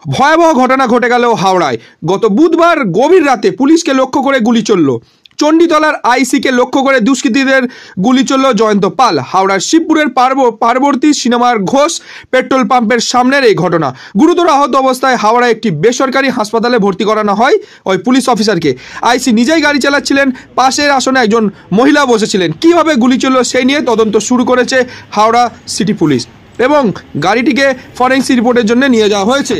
ভয়াবহ ঘটনা ঘটে গেল হাওড়ায়। গত বুধবার গভীর রাতে পুলিশকে লক্ষ্য করে গুলি চলল। চণ্ডীতলার আইসিকে লক্ষ্য করে দুষ্কৃতীদের গুলি চলল জয়ন্ত পাল। হাওড়ার শিবপুরের পার্বতী সিনেমার ঘোষ পেট্রোল পাম্পের সামনের এই ঘটনা। গুরুতর আহত অবস্থায় হাওড়ায় একটি বেসরকারি হাসপাতালে ভর্তি করানো হয় ওই পুলিশ অফিসারকে। আইসি নিজেই গাড়ি চালাচ্ছিলেন, পাশের আসনে একজন মহিলা বসেছিলেন। কিভাবে গুলি চলল সেই নিয়ে তদন্ত শুরু করেছে হাওড়া সিটি পুলিশ এবং গাড়িটিকে ফরেন্সিক রিপোর্টের জন্য নিয়ে যাওয়া হয়েছে।